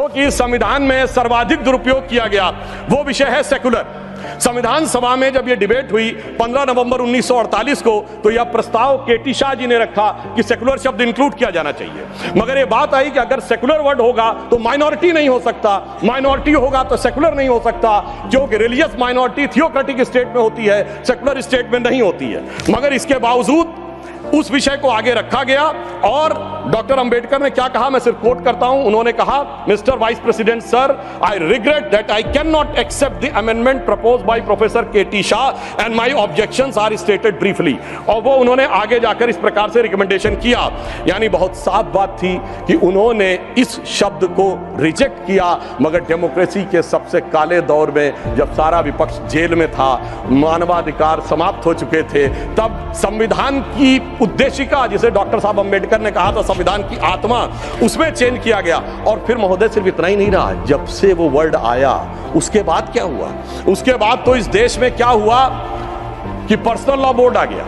जो कि संविधान में सर्वाधिक दुरुपयोग किया गया वो विषय है सेकुलर। संविधान सभा में जब यह डिबेट हुई 15 नवंबर 1948 को, तो यह प्रस्ताव केटी शाह जी ने रखा कि सेकुलर शब्द इंक्लूड किया जाना चाहिए। मगर यह बात आई कि अगर सेकुलर वर्ड होगा तो माइनॉरिटी नहीं हो सकता, माइनॉरिटी होगा तो सेकुलर नहीं हो सकता, क्योंकि रिलीजियस माइनॉरिटी थियोक्रेटिक स्टेट में होती है, सेकुलर स्टेट में नहीं होती है। मगर इसके बावजूद उस विषय को आगे रखा गया और डॉक्टर अंबेडकर ने क्या कहा, मैं सिर्फ कोट करता हूं। उन्होंने कहा, mister vice president sir, I regret that I can not accept the amendment proposed by professor K T Shah and my objections are stated briefly. और वो उन्होंने आगे जाकर इस प्रकार से रिकमेंडेशन किया, यानी बहुत साफ बात थी कि उन्होंने इस शब्द को रिजेक्ट किया। मगर डेमोक्रेसी के सबसे काले दौर में, जब सारा विपक्ष जेल में था, मानवाधिकार समाप्त हो चुके थे, तब संविधान की उद्देशिका, जिसे डॉक्टर साहब अंबेडकर ने कहा था संविधान की आत्मा, उसमें चेंज किया गया। और फिर महोदय सिर्फ इतना ही नहीं रहा, जब से वो वर्ड आया उसके बाद क्या हुआ? उसके बाद तो इस देश में क्या हुआ कि पर्सनल लॉ बोर्ड आ गया।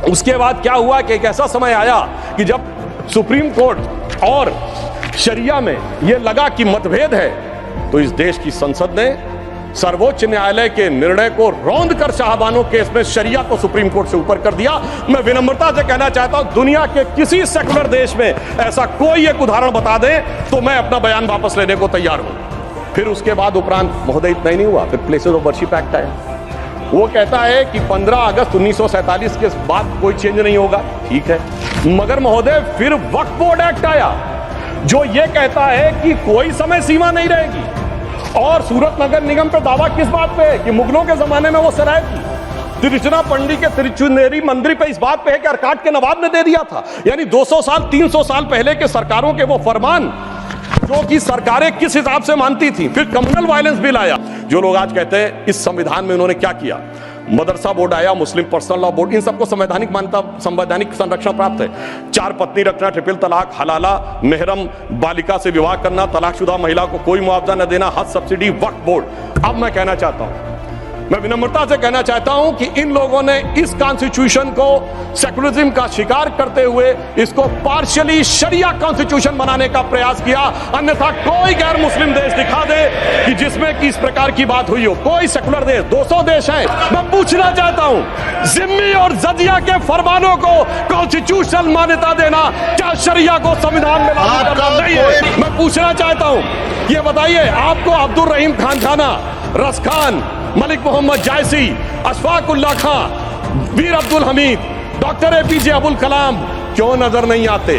उसके बाद क्या हुआ कि एक ऐसा समय आया कि जब सुप्रीम कोर्ट और शरिया में यह लगा कि मतभेद है, तो इस देश की संसद ने सर्वोच्च न्यायालय के निर्णय को रौंद कर शाहबानो केस में शरिया को सुप्रीम कोर्ट से ऊपर कर दिया। मैं विनम्रता से कहना चाहता हूं, दुनिया के किसी सेकुलर देश में ऐसा कोई एक उदाहरण बता दे तो मैं अपना बयान वापस लेने को तैयार हूं। फिर उसके बाद उपरांत महोदय इतना ही नहीं हुआ, फिर प्लेसेस ऑफ वर्शिप एक्ट आया। वो कहता है कि 15 अगस्त 1947 के बाद कोई चेंज नहीं होगा, ठीक है। मगर महोदय फिर वक्फ बोर्ड एक्ट आया, जो ये कहता है कि कोई समय सीमा नहीं रहेगी। और सूरत नगर निगम पर दावा किस बात पे है कि मुगलों के जमाने में वो सराय थी। तिरुचिरापल्ली के तिरुचुनेरी मंदिर पे इस बात पे है कि अरकाट के नवाब ने दे दिया था। यानी 200 साल 300 साल पहले के सरकारों के वो फरमान, जो कि सरकारें किस हिसाब से मानती थी। फिर कम्युनल वायलेंस बिल आया। जो लोग आज कहते हैं इस संविधान में उन्होंने क्या किया, मदरसा बोर्ड आया, मुस्लिम पर्सनल लॉ बोर्ड, इन सबको संवैधानिक मान्यता, संवैधानिक संरक्षण प्राप्त है। 4 पत्नी रखना, ट्रिपल तलाक, हलाला, मेहरम बालिका से विवाह करना, तलाकशुदा महिला को कोई मुआवजा न देना, हज सब्सिडी, वक्फ बोर्ड। अब मैं कहना चाहता हूं, मैं विनम्रता से कहना चाहता हूं कि इन लोगों ने इस कॉन्स्टिट्यूशन को सेकुलरिज्म का शिकार करते हुए इसको पार्शियली शरिया कॉन्स्टिट्यूशन बनाने का प्रयास किया। अन्यथा कोई गैर मुस्लिम देश दिखा दे कि जिसमें कि इस प्रकार की बात हुई हो, कोई सेकुलर देश, 200 देश हैं। मैं पूछना चाहता हूं, जिम्मी और जजिया के फरमानों को कॉन्स्टिट्यूशनल मान्यता देना क्या शरिया को संविधान में लागू करना नहीं है? मैं पूछना चाहता हूं, ये बताइए, आपको अब्दुल रहीम खान खाना, रस खान, मलिक मोहम्मद जायसी, अशफाक उल्लाह खां, वीर अब्दुल हमीद, डॉक्टर APJ अबुल कलाम क्यों नजर नहीं आते?